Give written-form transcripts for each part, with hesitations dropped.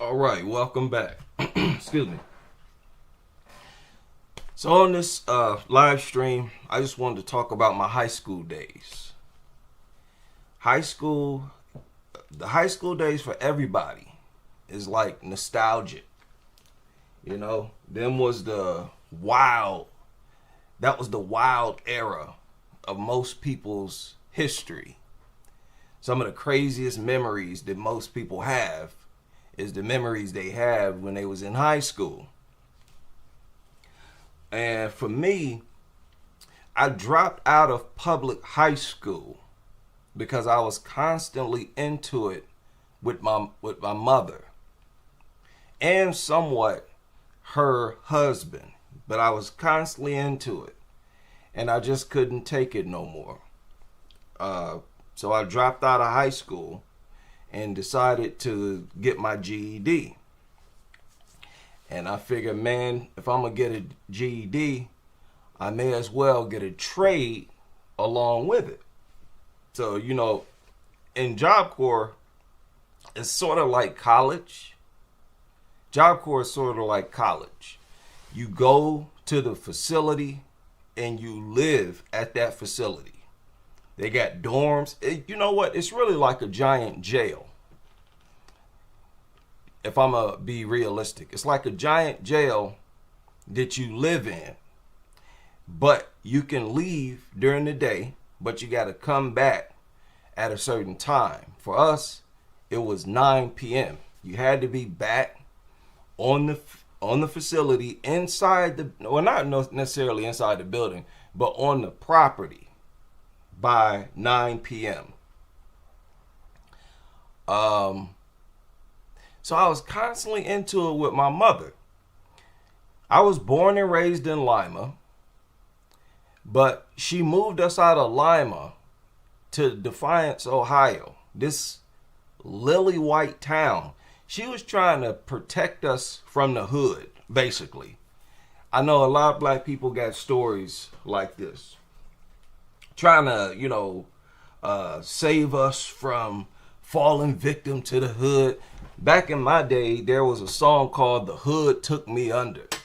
All right, welcome back. Excuse me. So on this live stream, I just wanted to talk about my high school days. The high school days for everybody is like nostalgic. You know, that was the wild era of most people's history. Some of the craziest memories that most people have is the memories they have when they was in high school. And for me, I dropped out of public high school because I was constantly into it with my mother and somewhat her husband, but I was constantly into it and I just couldn't take it no more. So I dropped out of high school and decided to get my GED. And I figured, man, if I'm going to get a GED, I may as well get a trade along with it. So, you know, in JobCorps, it's sort of like college. JobCorps is sort of like college. You go to the facility and you live at that facility. They got dorms. You know what? It's really like a giant jail. If I'm going to be realistic, it's like a giant jail that you live in. But you can leave during the day, but you got to come back at a certain time. For us, it was 9 p.m. You had to be back on the facility inside not necessarily inside the building, but on the property by 9 p.m. So I was constantly into it with my mother. I was born and raised in Lima, but she moved us out of Lima to Defiance, Ohio, this lily white town. She was trying to protect us from the hood, basically. I know a lot of black people got stories like this, trying to, save us from falling victim to the hood. Back in my day, there was a song called The Hood Took Me Under. I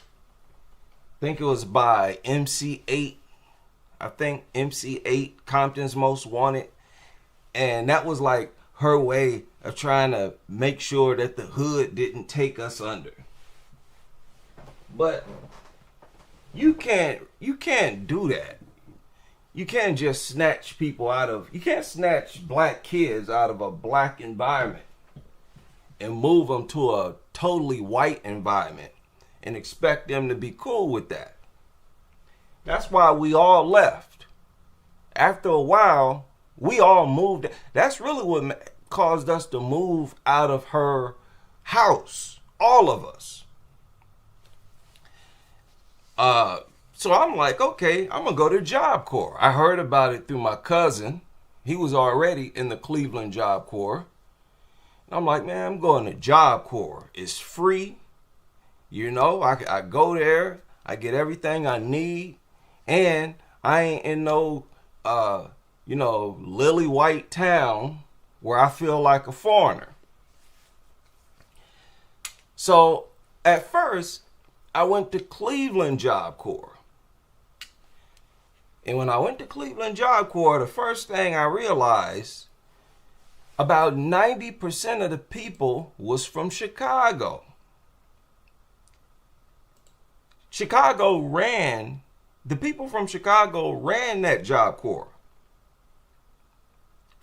think it was by MC8. I think MC8, Compton's Most Wanted. And that was like her way of trying to make sure that the hood didn't take us under. But you can't do that. You can't just snatch you can't snatch black kids out of a black environment and move them to a totally white environment and expect them to be cool with that. That's why we all left. After a while, we all moved. That's really what caused us to move out of her house. All of us. So I'm like, okay, I'm going to go to JobCorps. I heard about it through my cousin. He was already in the Cleveland JobCorps. And I'm like, man, I'm going to JobCorps. It's free. You know, I go there. I get everything I need. And I ain't in no, lily white town where I feel like a foreigner. So at first, I went to Cleveland JobCorps. And when I went to Cleveland JobCorps, the first thing I realized, about 90% of the people was from Chicago. The people from Chicago ran that JobCorps.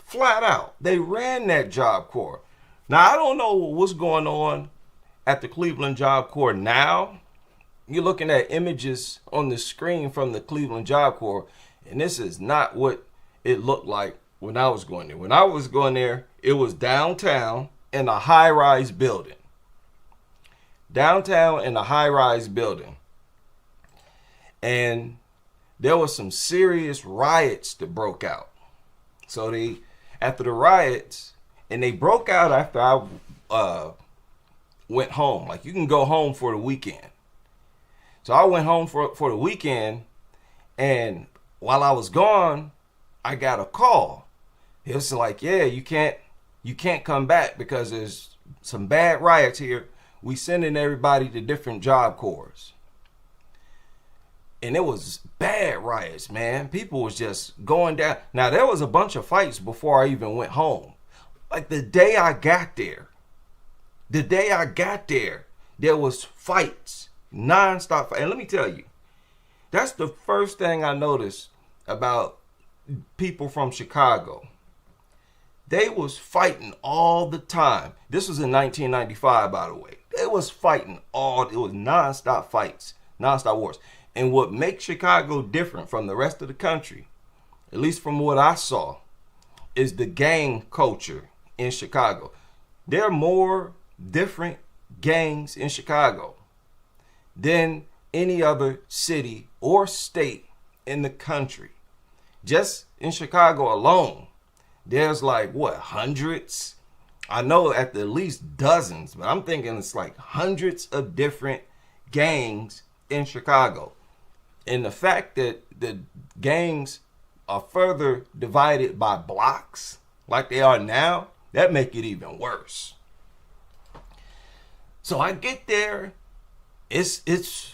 Flat out. They ran that JobCorps. Now, I don't know what's going on at the Cleveland JobCorps now. You're looking at images on the screen from the Cleveland JobCorps, and this is not what it looked like when I was going there. When I was going there, it was downtown in a high-rise building. Downtown in a high-rise building. And there was some serious riots that broke out. So after the riots, and they broke out after I went home. Like, you can go home for the weekend. So I went home for the weekend, and while I was gone, I got a call. It was like, yeah, you can't come back because there's some bad riots here. We sending everybody to different Job Corps. And it was bad riots, man. People was just going down. Now, there was a bunch of fights before I even went home. Like the day I got there, there was fights, nonstop. And let me tell you, that's the first thing I noticed about people from Chicago. They was fighting all the time. This was in 1995, by the way. They was fighting it was nonstop fights, nonstop wars. And what makes Chicago different from the rest of the country, at least from what I saw, is the gang culture in Chicago. There are more different gangs in Chicago than any other city or state in the country. Just in Chicago alone, there's like, hundreds? I know at the least dozens, but I'm thinking it's like hundreds of different gangs in Chicago. And the fact that the gangs are further divided by blocks like they are now, that make it even worse. So I get there, it's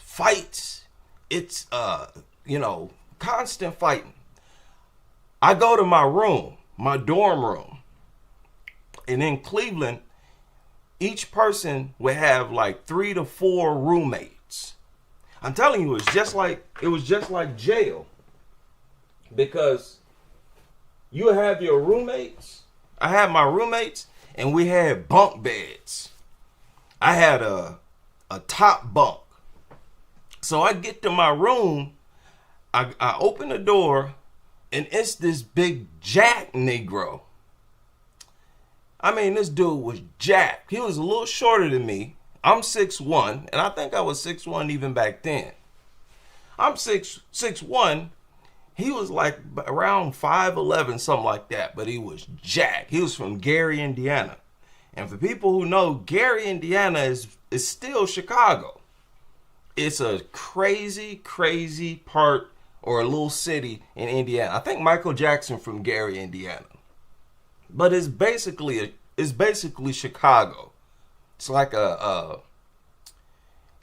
fights, it's constant fighting. I go to my room, my dorm room, and in Cleveland, each person would have like 3 to 4 roommates. I'm telling you, it was just like jail, because you have your roommates. I had my roommates, and we had bunk beds. I had a top bunk. So I get to my room, I open the door, and it's this big jack Negro. I mean, this dude was jacked. He was a little shorter than me. I'm 6'1", and I think I was 6'1" even back then. I'm 6'1". He was like around 5'11", something like that, but he was jacked. He was from Gary, Indiana. And for people who know, Gary, Indiana is still Chicago. It's a crazy, crazy part or a little city in Indiana. I think Michael Jackson from Gary, Indiana. But it's basically Chicago. It's like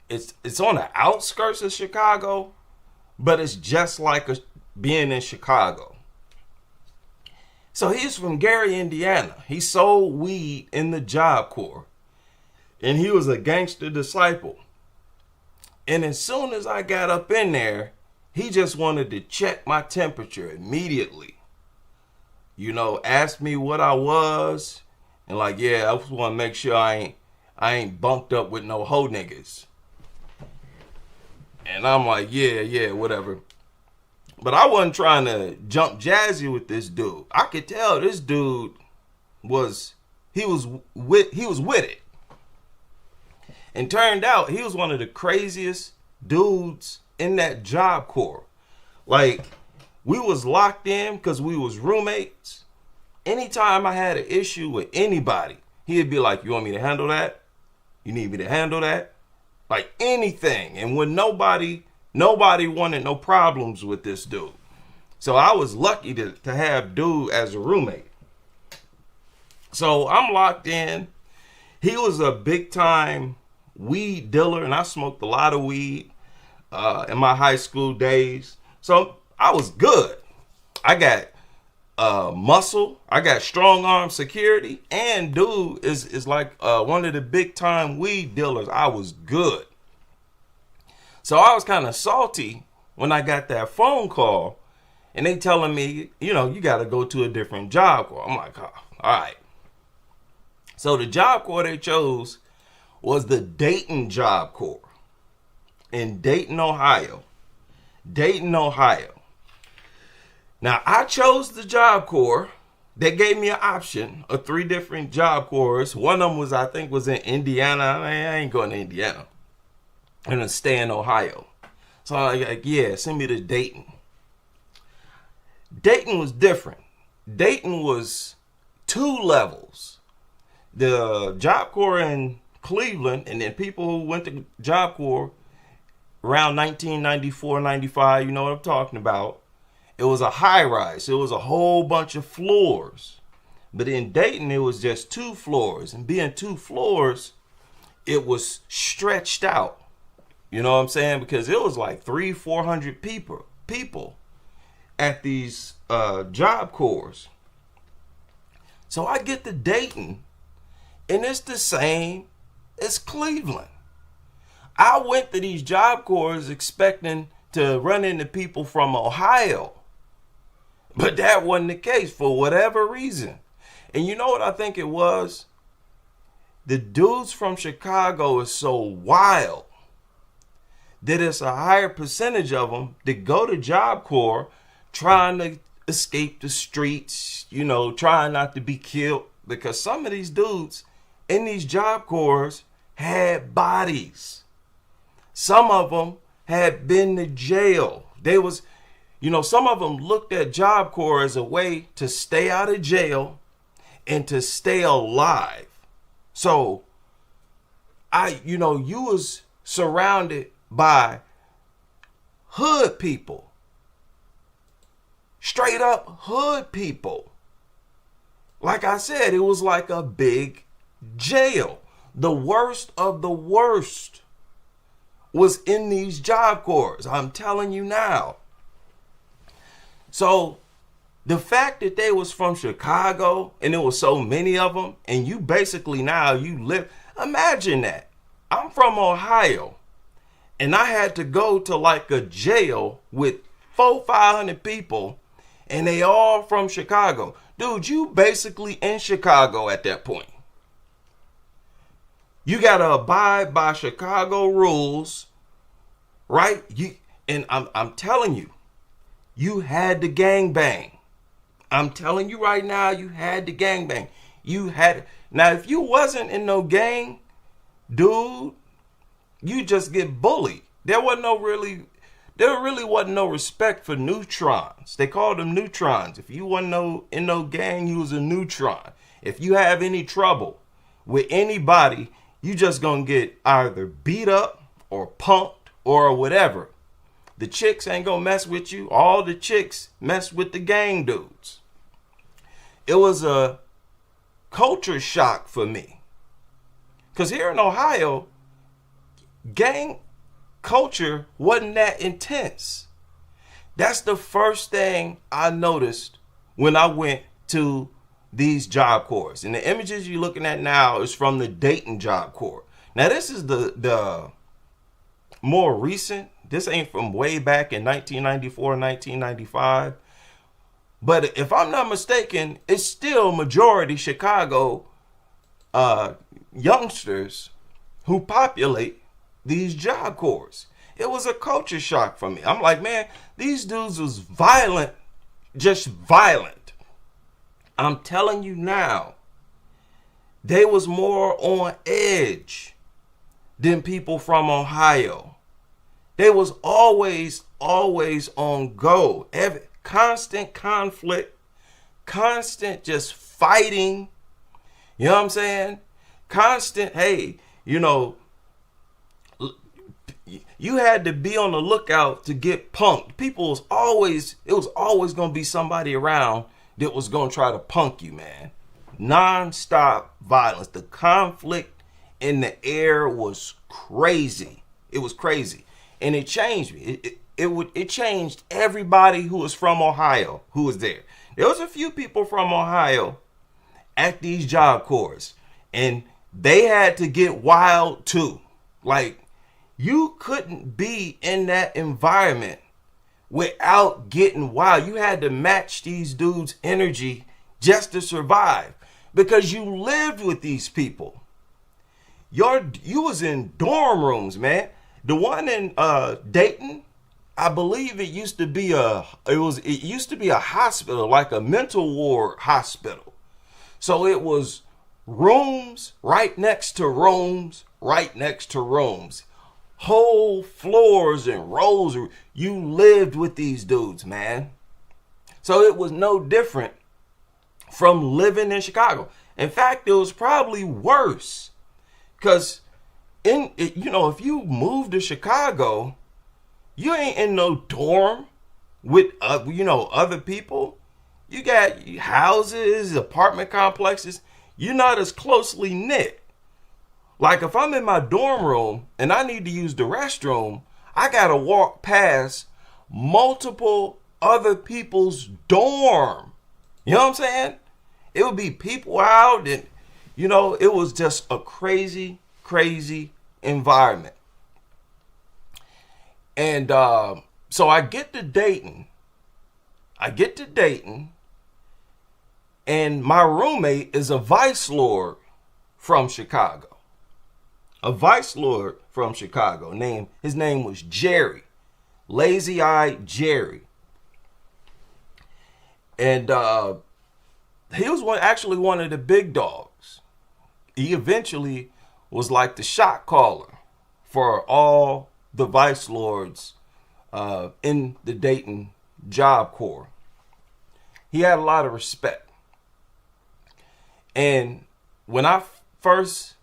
it's on the outskirts of Chicago, but it's just like being in Chicago. So he's from Gary, Indiana. He sold weed in the Job Corps, and he was a gangster disciple. And as soon as I got up in there, he just wanted to check my temperature immediately. Asked me what I was, and like, yeah, I just want to make sure I ain't bunked up with no hoe niggas. And I'm like, yeah, whatever. But I wasn't trying to jump jazzy with this dude. I could tell this dude was with it. And turned out he was one of the craziest dudes in that Job Corps. Like, we was locked in because we was roommates. Anytime I had an issue with anybody, he'd be like, you want me to handle that? You need me to handle that? Like anything. And when nobody wanted no problems with this dude. So I was lucky to have dude as a roommate. So I'm locked in. He was a big time weed dealer, and I smoked a lot of weed in my high school days. So I was good. I got muscle. I got strong arm security, and dude is like one of the big time weed dealers. I was good. So I was kind of salty when I got that phone call, and they telling me, you got to go to a different Job Corps. I'm like, oh, all right. So the Job Corps they chose was the Dayton Job Corps in Dayton, Ohio. Now, I chose the Job Corps. They gave me an option of 3 different Job Corps. One of them was in Indiana. I ain't going to Indiana. I'm going to stay in Ohio. So I'm like, yeah, send me to Dayton. Dayton was different. Dayton was 2 levels. The Job Corps in Cleveland, and then people who went to Job Corps around 1994, 95, you know what I'm talking about. It was a high rise. It was a whole bunch of floors. But in Dayton, it was just 2 floors. And being 2 floors, it was stretched out. You know what I'm saying? Because it was like 400 people at these Job Corps. So I get to Dayton, and it's the same as Cleveland. I went to these Job Corps expecting to run into people from Ohio, but that wasn't the case for whatever reason. And you know what I think it was? The dudes from Chicago is so wild that it's a higher percentage of them that go to Job Corps trying to escape the streets, you know, trying not to be killed, because some of these dudes in these Job Corps had bodies. Some of them had been to jail. Some of them looked at Job Corps as a way to stay out of jail and to stay alive. So you was surrounded by hood people, straight up hood people. Like I said, it was like a big jail. The worst of the worst was in these Job Corps. I'm telling you now. So the fact that they was from Chicago and there was so many of them, and you basically now you live, imagine that. I'm from Ohio, and I had to go to like a jail with 500 people, and they all from Chicago. Dude, you basically in Chicago at that point. You gotta abide by Chicago rules, right? I'm telling you, you had to gangbang. I'm telling you right now, you had to gangbang. Now, if you wasn't in no gang, dude, you just get bullied. There really wasn't no respect for neutrons. They called them neutrons. If you wasn't in no gang, you was a neutron. If you have any trouble with anybody, you just gonna get either beat up or punked or whatever. The chicks ain't gonna mess with you. All the chicks mess with the gang dudes. It was a culture shock for me. Because here in Ohio, gang culture wasn't that intense. That's the first thing I noticed when I went to these Job Corps. And the images you're looking at now is from the Dayton Job Corps. Now this is the more recent. This ain't from way back in 1994, 1995. But if I'm not mistaken, it's still majority Chicago youngsters who populate these Job Corps. It was a culture shock for me. I'm like, man, these dudes was violent, just violent. I'm telling you now, they was more on edge than people from Ohio. They was always on go. Constant conflict, constant just fighting. You know what I'm saying? Constant, hey, you had to be on the lookout to get punked. It was always going to be somebody around that was going to try to punk you, man. Non-stop violence. The conflict in the air was crazy. It was crazy. And it changed me. It changed everybody who was from Ohio who was there. There was a few people from Ohio at these Job Corps, and they had to get wild too. Like, you couldn't be in that environment without getting wild. You had to match these dudes' energy just to survive, because you lived with these people. You was in dorm rooms, man. The one in Dayton, I believe it used to be a hospital, like a mental ward hospital. So it was rooms right next to rooms, right next to rooms. Whole floors and rows. You lived with these dudes, man. So it was no different from living in Chicago. In fact, it was probably worse, because if you move to Chicago, you ain't in no dorm with other people. You got houses, apartment complexes. You're not as closely knit. Like if I'm in my dorm room and I need to use the restroom, I gotta walk past multiple other people's dorm. You know what I'm saying? It would be people out, and it was just a crazy, crazy environment. And so I get to Dayton. And my roommate is a vice lord from Chicago. His name was Jerry. Lazy Eye Jerry. And he was one of the big dogs. He eventually was like the shot caller for all the vice lords in the Dayton JobCorps. He had a lot of respect. And when I first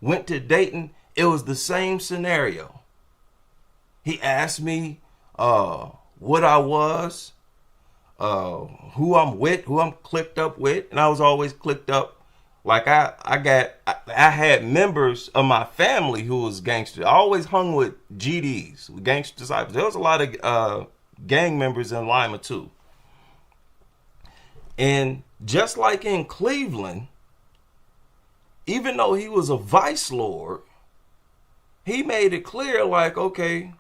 went to Dayton, it was the same scenario. He asked me what I was, who I'm with, who I'm clicked up with, and I was always clicked up. Like I had members of my family who was gangsters. I always hung with GDs, with gangster disciples. There was a lot of gang members in Lima too. And just like in Cleveland, even though he was a vice lord, he made it clear, like, okay,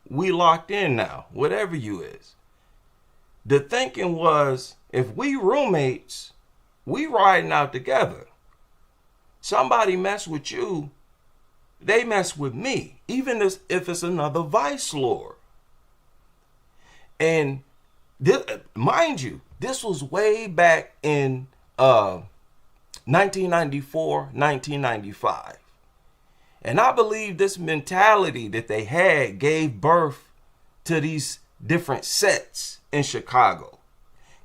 we locked in now, whatever you is. The thinking was, if we roommates, we riding out together. Somebody mess with you, they mess with me, even if it's another vice lord. And this, mind you, this was way back in 1994, 1995. And I believe this mentality that they had gave birth to these different sets in Chicago.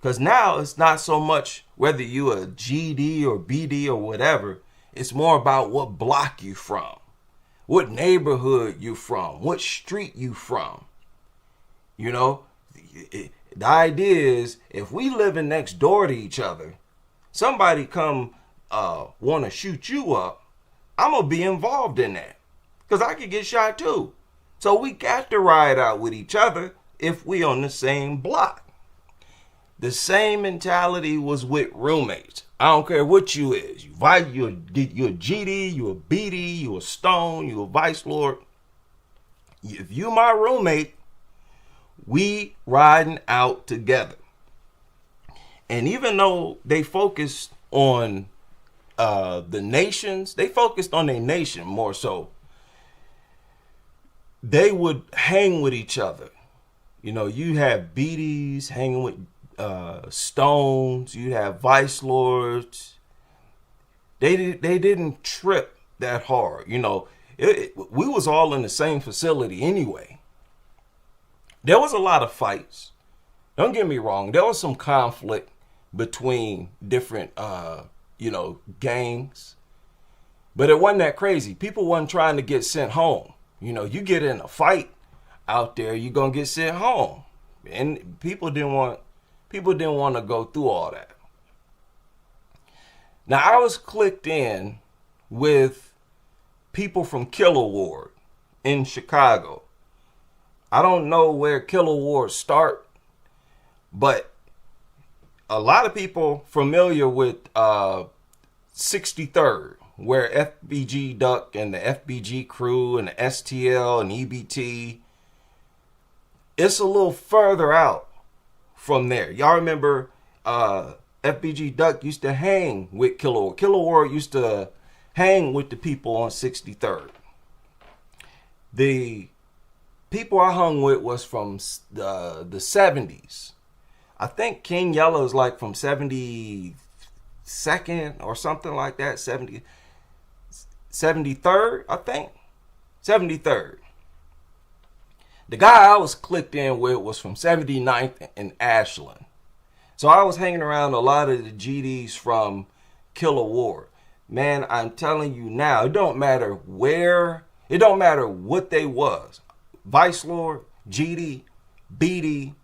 Because now it's not so much whether you a GD or BD or whatever. It's more about what block you from, what neighborhood you from, what street you from. The idea is, if we living next door to each other, somebody come want to shoot you up, I'm going to be involved in that. Because I could get shot too. So we got to ride out with each other if we on the same block. The same mentality was with roommates. I don't care what you is. You're a GD, you a BD, you a Stone, you a Vice Lord. If you my roommate, we riding out together. And even though they focused on the nations, they focused on their nation more so. They would hang with each other. You have BDs hanging with Stones. You have Vice Lords. They didn't trip that hard. We was all in the same facility anyway. There was a lot of fights. Don't get me wrong. There was some conflict between different, gangs. But it wasn't that crazy. People wasn't trying to get sent home. You get in a fight out there, you're going to get sent home. And people didn't want to go through all that. Now, I was clicked in with people from Killer Ward in Chicago. I don't know where Killer Ward start, but a lot of people familiar with 63rd, where FBG Duck and the FBG crew and the STL and EBT, it's a little further out from there. Y'all remember FBG Duck used to hang with Killer Ward. Killer Ward used to hang with the people on 63rd. The people I hung with was from the 70s. I think King Yellow is like from 72nd or something like that. 73rd, I think. 73rd. The guy I was clicked in with was from 79th and Ashland. So I was hanging around a lot of the GDs from Killer Ward. Man, I'm telling you now, it don't matter where, it don't matter what they was. Vice Lord, GD, BD,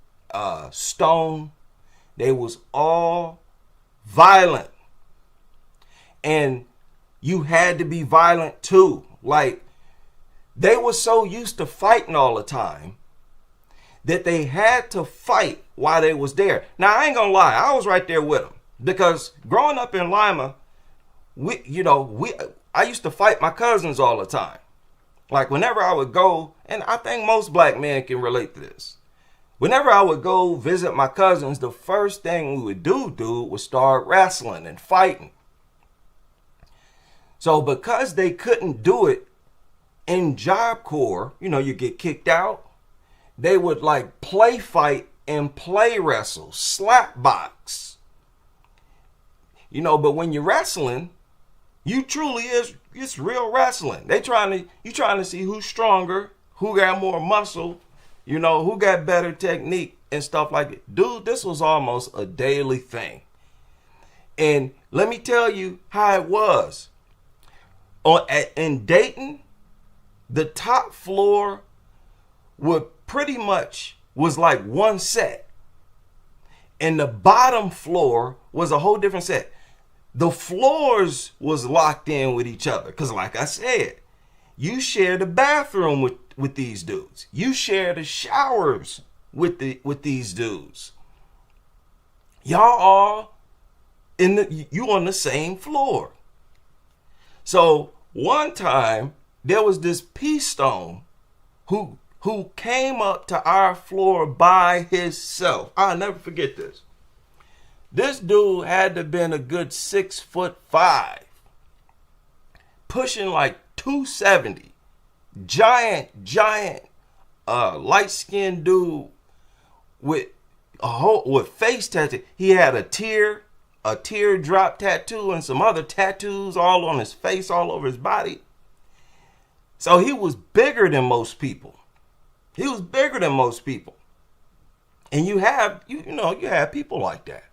Stone. They was all violent. And you had to be violent too. Like, they were so used to fighting all the time that they had to fight while they was there. Now, I ain't gonna lie, I was right there with them. Because growing up in Lima, I used to fight my cousins all the time. Like, whenever I would go, and I think most black men can relate to this. Whenever I would go visit my cousins, the first thing we would do was start wrestling and fighting. So because they couldn't do it in JobCorps, you get kicked out, they would like play fight and play wrestle, slap box. But when you're wrestling, you truly it's real wrestling. You trying to see who's stronger, who got more muscle, who got better technique and stuff like that. Dude, this was almost a daily thing. And let me tell you how it was. In Dayton, the top floor was like one set. And the bottom floor was a whole different set. The floors was locked in with each other. Because like I said, you share the bathroom with these dudes. You share the showers with these dudes. Y'all all you on the same floor. So one time there was this P Stone who came up to our floor by himself. I'll never forget this. This dude had to have been a good 6'5", pushing like 270. Giant, light-skinned dude with face tattoo. He had a teardrop tattoo and some other tattoos all on his face, all over his body. So he was bigger than most people. And you have people like that.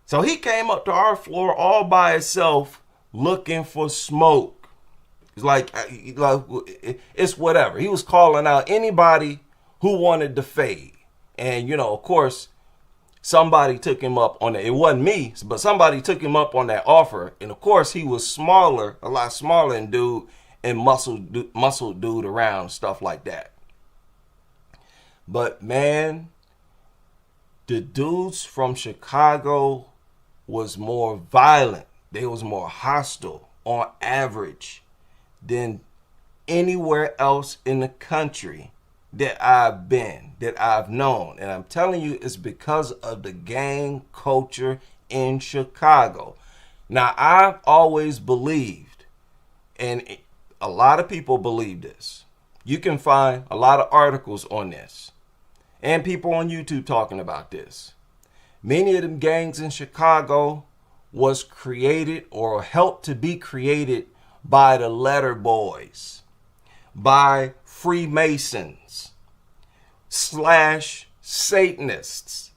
So he came up to our floor all by himself looking for smoke. It's like it's whatever. He was calling out anybody who wanted to fade. And, of course, somebody took him up on it. It wasn't me, but somebody took him up on that offer. And, of course, he was a lot smaller than dude and muscle dude around, stuff like that. But, man, the dudes from Chicago was more violent. They was more hostile on average than anywhere else in the country that I've known. And I'm telling you, it's because of the gang culture in Chicago. Now, I've always believed, and a lot of people believe this. You can find a lot of articles on this and people on YouTube talking about this. Many of them gangs in Chicago was created or helped to be created by the letter boys, by Freemasons / Satanists.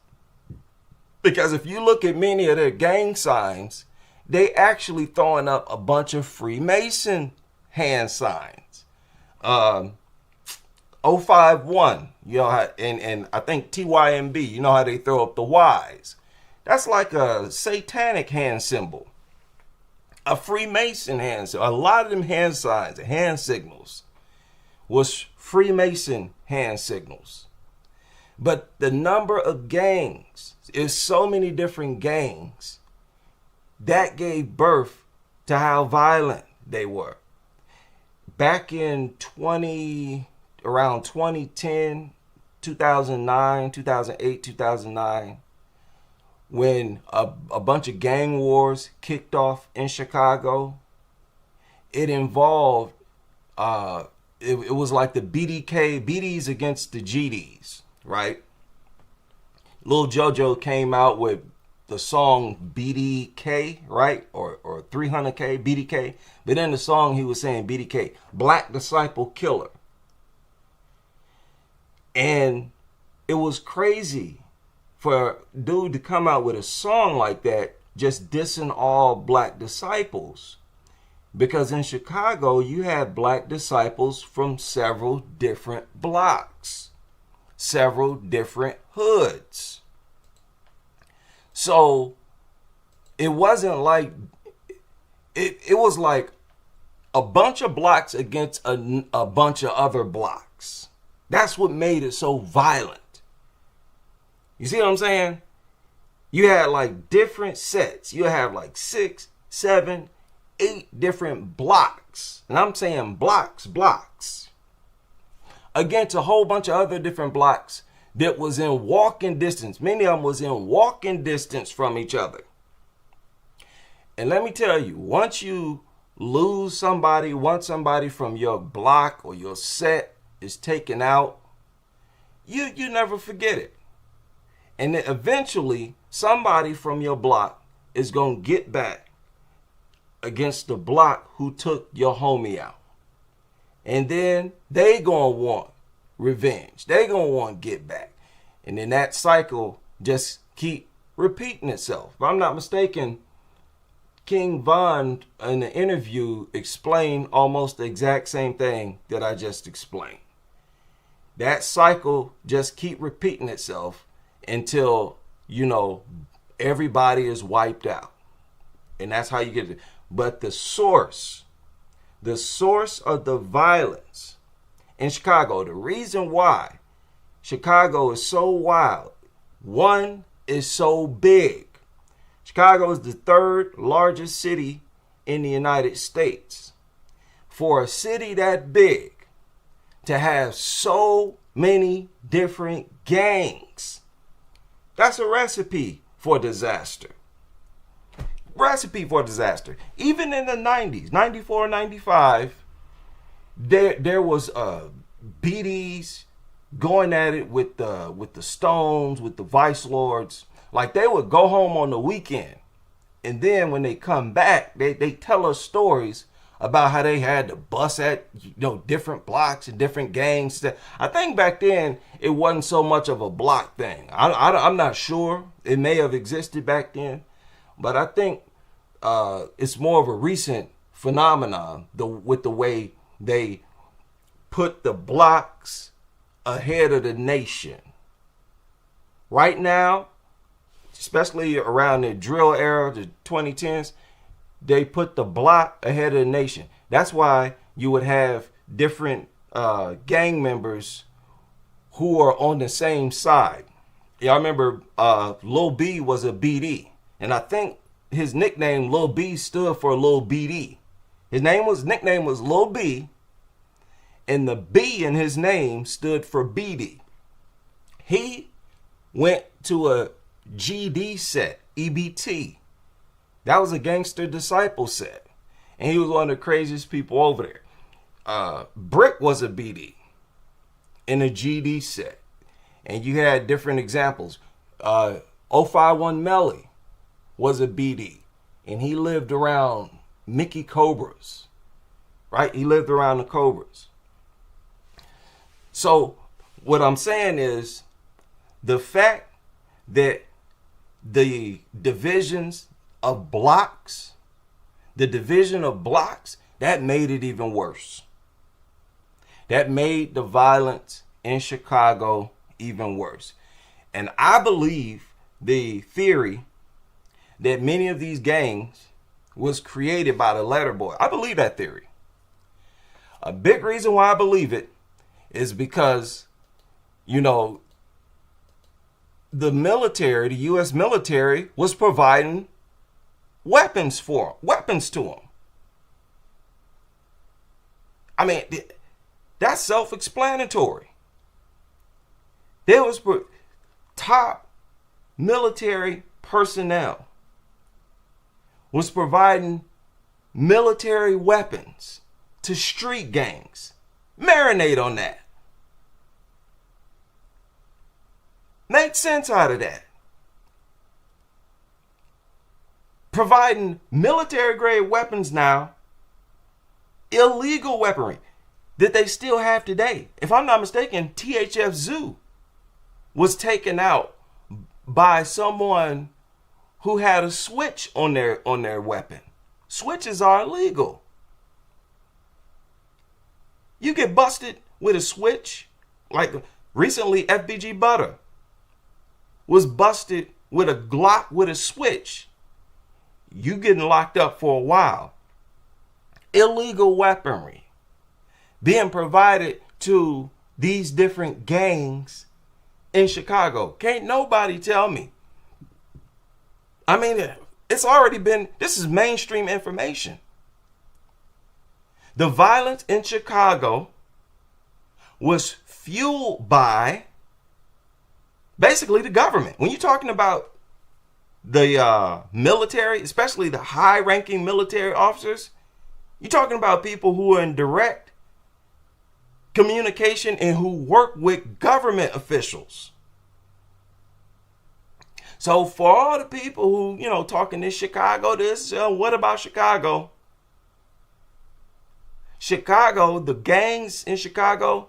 Because if you look at many of their gang signs, they actually throwing up a bunch of Freemason hand signs. 051, and I think TYMB, you know how they throw up the Ys. That's like a satanic hand symbol. A Freemason hand symbol. A lot of them hand signs, hand signals, was Freemason hand signals. But the number of gangs is so many different gangs that gave birth to how violent they were. Back in around 2010, 2009, 2008, 2009, when a bunch of gang wars kicked off in Chicago, it involved, it was like the BDs against the GDs, right? Lil JoJo came out with the song BDK, right? Or 300K, BDK. But in the song, he was saying BDK, Black Disciple Killer. And it was crazy for a dude to come out with a song like that, just dissing all black disciples. Because in Chicago, you had black disciples from several different blocks, several different hoods. So it wasn't like it was like a bunch of blocks against a bunch of other blocks. That's what made it so violent. You see what I'm saying? You had like different sets. You have like 6, 7, 8 different blocks. And I'm saying blocks against a whole bunch of other different blocks that was in walking distance. Many of them was in walking distance from each other. And let me tell you, once you lose somebody, once somebody from your block or your set is taken out, you never forget it. And then eventually somebody from your block is going to get back against the block who took your homie out. And then they going to want revenge. They going to want to get back. And then that cycle just keep repeating itself. If I'm not mistaken, King Von in the interview explained almost the exact same thing that I just explained. That cycle just keep repeating itself until, everybody is wiped out. And that's how you get it. But the source of the violence in Chicago, the reason why Chicago is so wild, one, is so big. Chicago is the 3rd largest city in the United States. For a city that big to have so many different gangs, that's a recipe for disaster. Recipe for disaster. Even in the 90s, 94, 95, there was BDs going at it with the Stones, with the Vice Lords. Like, they would go home on the weekend, and then when they come back, they tell us stories about how they had to bust at different blocks and different gangs. I think back then it wasn't so much of a block thing. I'm not sure. It may have existed back then, but I think it's more of a recent phenomenon with the way they put the blocks ahead of the nation. Right now, especially around the drill era, the 2010s, they put the block ahead of the nation. That's why you would have different gang members who are on the same side. Yeah, I remember Lil B was a BD, and I think his nickname Lil B stood for Lil BD. His nickname was Lil B, and the B in his name stood for BD. He went to a GD set, EBT. That was a Gangster Disciple set. And he was one of the craziest people over there. Brick was a BD in a GD set. And you had different examples. 051 Melly was a BD. And he lived around Mickey Cobras. Right? He lived around the Cobras. So what I'm saying is the fact that the divisions of blocks, the division of blocks, that made it even worse. That made the violence in Chicago even worse. And I believe the theory that many of these gangs was created by the letter boy. I believe that theory. A big reason why I believe it is because, the military, the U.S. military, was providing weapons to them. I mean, that's self-explanatory. There was top military personnel was providing military weapons to street gangs. Marinate on that. Make sense out of that. Providing military grade weapons now, illegal weaponry that they still have today. If I'm not mistaken, THF Zoo was taken out by someone who had a switch on their weapon. Switches are illegal. You get busted with a switch, like recently FBG Butter was busted with a Glock with a switch, you getting locked up for a while. Illegal weaponry being provided to these different gangs in Chicago. Can't nobody tell me. I mean, it's already been, this is mainstream information. The violence in Chicago was fueled by basically the government. When you're talking about the military, especially the high-ranking military officers, you're talking about people who are in direct communication and who work with government officials. So for all the people who, talking this Chicago, what about Chicago? Chicago, the gangs in Chicago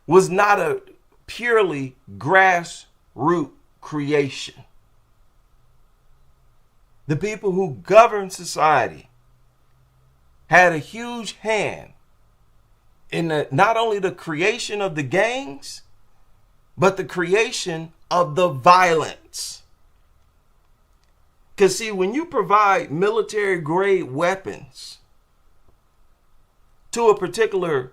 was not a purely grassroots creation. The people who govern society had a huge hand in not only the creation of the gangs, but the creation of the violence. Because see, when you provide military grade weapons to a particular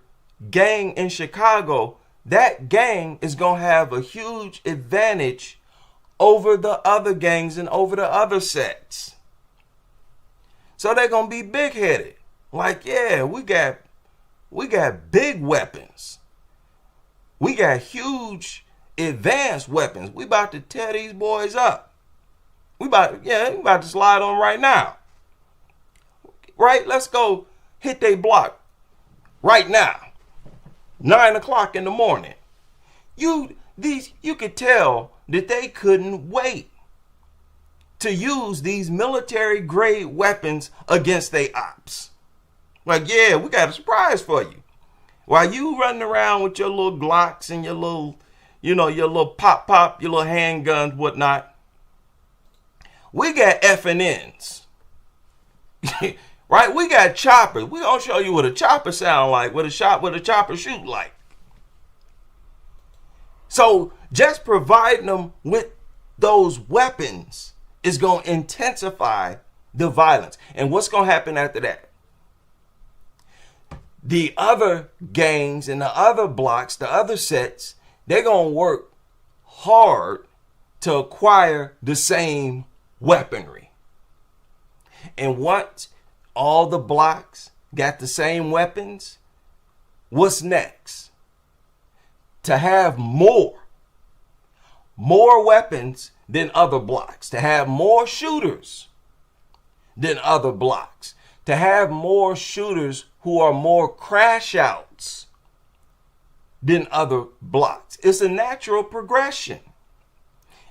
gang in Chicago, that gang is going to have a huge advantage over the other gangs and over the other sets. So they're going to be big-headed. Like, yeah, we got big weapons. We got huge advanced weapons. We about to tear these boys up. We about to slide on right now. Right? Let's go hit they block right now. 9 o'clock in the morning. You could tell that they couldn't wait to use these military grade weapons against their ops. Like, yeah, we got a surprise for you. While you running around with your little Glocks and your little, your little pop, your little handguns, whatnot, we got F&Ns. Right? We got choppers. We gonna show you what a chopper sound like, what a chopper shoot like. So just providing them with those weapons is going to intensify the violence. And what's going to happen after that? The other gangs and the other blocks, the other sets, they're going to work hard to acquire the same weaponry. And once all the blocks got the same weapons, what's next? To have more weapons than other blocks, to have more shooters than other blocks, to have more shooters who are more crash outs than other blocks. It's a natural progression.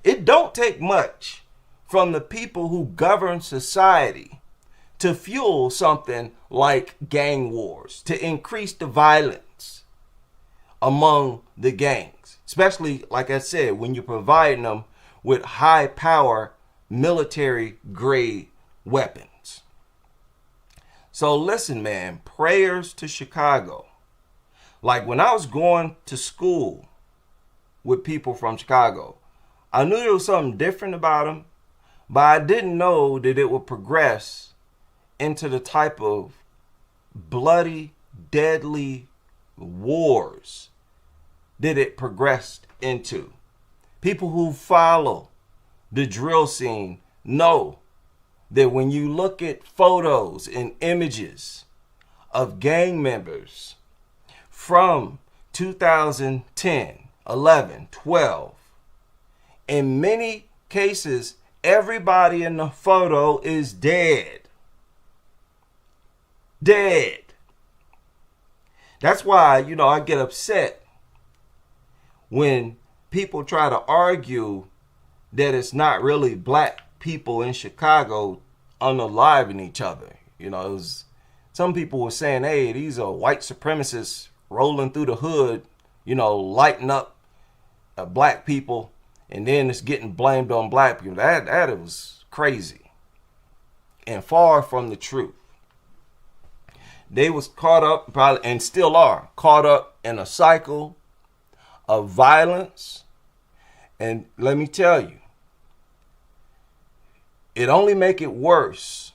It don't take much from the people who govern society to fuel something like gang wars, to increase the violence among the gangs, especially, like I said, when you're providing them with high power military grade weapons. So listen, man, prayers to Chicago. Like when I was going to school with people from Chicago, I knew there was something different about them, but I didn't know that it would progress into the type of bloody, deadly wars that it progressed into. People who follow the drill scene know that when you look at photos and images of gang members from 2010, 11, 12, in many cases, everybody in the photo is dead. Dead. That's why, I get upset when people try to argue that it's not really black people in Chicago unaliving each other. Some people were saying, hey, these are white supremacists rolling through the hood, lighting up black people, and then it's getting blamed on black people. That was crazy and far from the truth. They was caught up, probably, and still are caught up in a cycle of violence And let me tell you, it only make it worse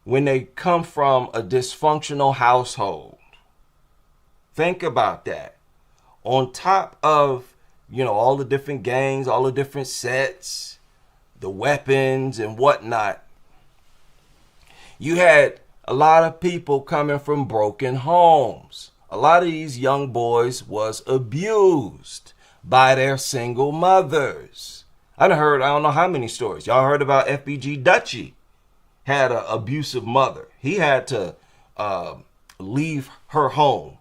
when they come from a dysfunctional household. Think about that. On top of, all the different gangs, all the different sets, the weapons and whatnot, you had a lot of people coming from broken homes. A lot of these young boys was abused by their single mothers. I don't know how many stories. Y'all heard about FBG Dutchie had an abusive mother. He had to leave her home,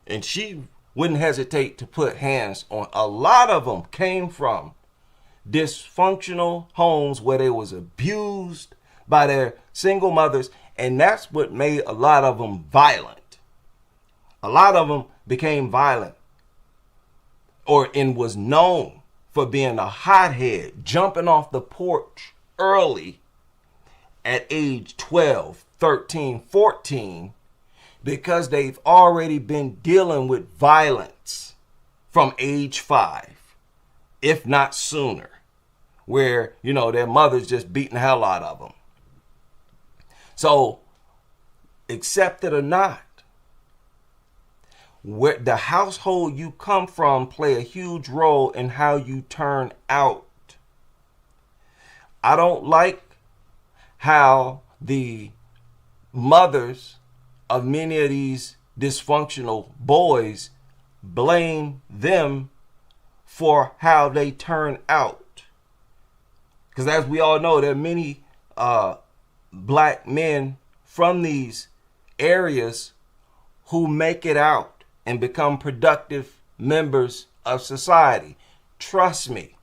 and she wouldn't hesitate to put hands on. A lot of them came from dysfunctional homes where they was abused by their single mothers, and that's what made a lot of them violent. A lot of them became violent and was known for being a hothead, jumping off the porch early at age 12, 13, 14, because they've already been dealing with violence from age 5, if not sooner, where, their mother's just beating the hell out of them. So, accept it or not, where the household you come from play a huge role in how you turn out. I don't how the mothers of many of these dysfunctional boys blame them for how they turn out. Because as we all know, there are many black men from these areas who make it out and become productive members of society. Trust me.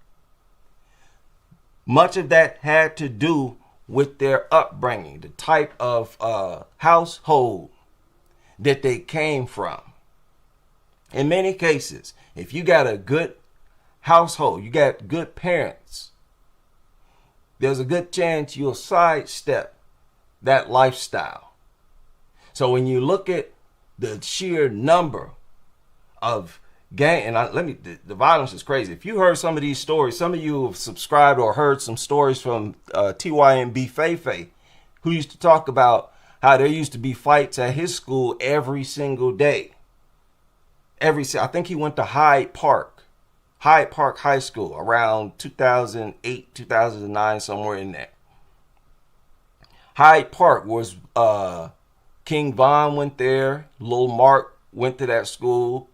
Much of that had to do with their upbringing, the type of household that they came from. In many cases, if you got a good household, you got good parents, there's a good chance you'll sidestep that lifestyle. So when you look at the sheer number of gang, and the violence is crazy. If you heard some of these stories, some of you have subscribed or heard some stories from TYMB Feifei, who used to talk about how there used to be fights at his school every single day. I think he went to Hyde Park High School around 2008, 2009, somewhere in there. Hyde Park was, King Von went there. Lil Mark went to that school,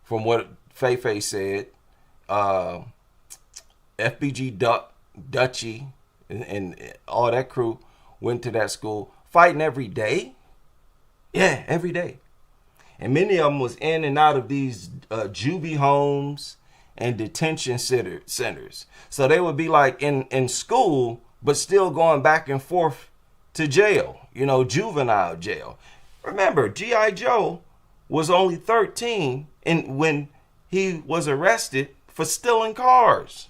from what Feifei said. FBG Dutchie and all that crew went to that school, fighting every day. Yeah, every day. And many of them was in and out of these juvie homes and detention centers. So they would be like in school, but still going back and forth to jail, juvenile jail. Remember, G.I. Joe was only 13 when he was arrested for stealing cars.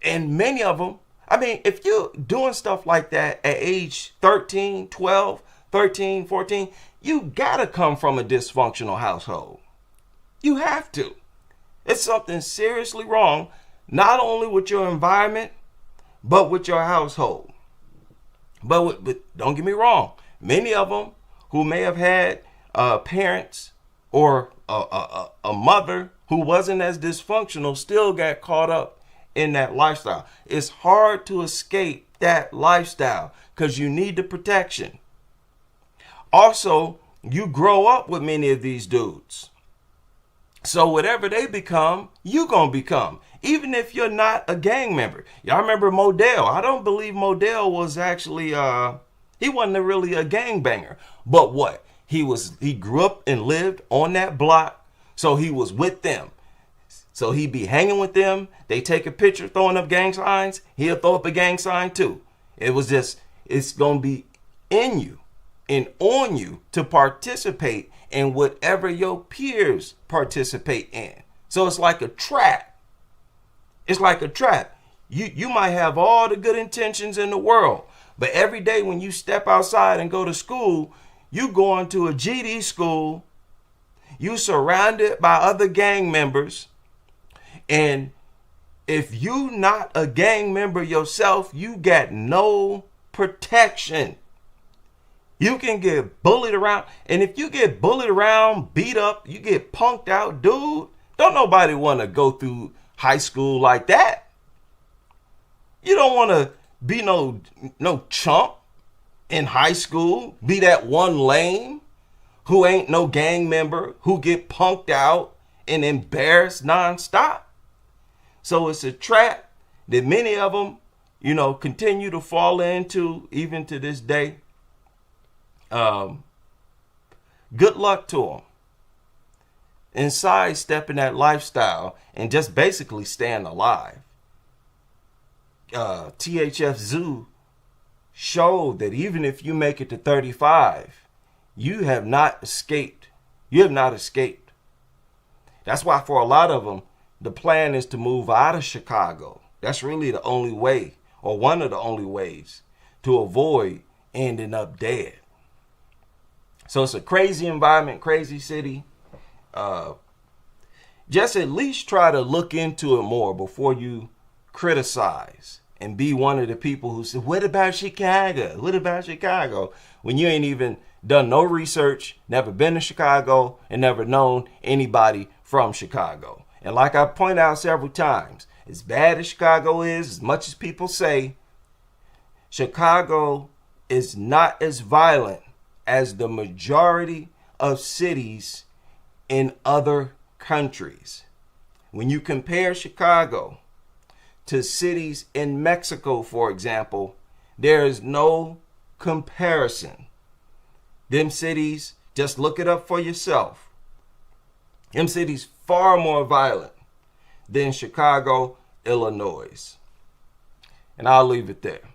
And many of them, if you're doing stuff like that at age 13, 12, 13, 14, you gotta come from a dysfunctional household. You have to. It's something seriously wrong, not only with your environment, but with your household. But don't get me wrong, many of them who may have had parents or a mother who wasn't as dysfunctional still got caught up in that lifestyle. It's hard to escape that lifestyle because you need the protection. Also, you grow up with many of these dudes. So whatever they become, you gonna become. Even if you're not a gang member. Y'all remember Modell? I don't believe Modell was actually, he wasn't really a gangbanger. But what? He grew up and lived on that block, so he was with them. So he'd be hanging with them. They take a picture throwing up gang signs. He'll throw up a gang sign too. It's gonna be in you and on you to participate in whatever your peers participate in. So it's like a trap. It's like a trap. You might have all the good intentions in the world, but every day when you step outside and go to school, you going to a GD school, you surrounded by other gang members, And if you not a gang member yourself, you got no protection. You can get bullied around. And if you get bullied around, beat up, you get punked out, dude, don't nobody want to go through high school like that. You don't want to be no chump in high school, be that one lame who ain't no gang member, who get punked out and embarrassed nonstop. So it's a trap that many of them, continue to fall into even to this day. Good luck to them in sidestepping that lifestyle and just basically staying alive. THF Zoo showed that even if you make it to 35, you have not escaped. You have not escaped. That's why for a lot of them, the plan is to move out of Chicago. That's really the only way, or one of the only ways, to avoid ending up dead. So it's a crazy environment, crazy city. Just at least try to look into it more before you criticize and be one of the people who say, what about Chicago? What about Chicago? When you ain't even done no research, never been to Chicago, and never known anybody from Chicago. And like I point out several times, as bad as Chicago is, as much as people say, Chicago is not as violent as the majority of cities in other countries. When you compare Chicago to cities in Mexico, for example, there is no comparison. Them cities, just look it up for yourself. Them cities far more violent than Chicago, Illinois. And I'll leave it there.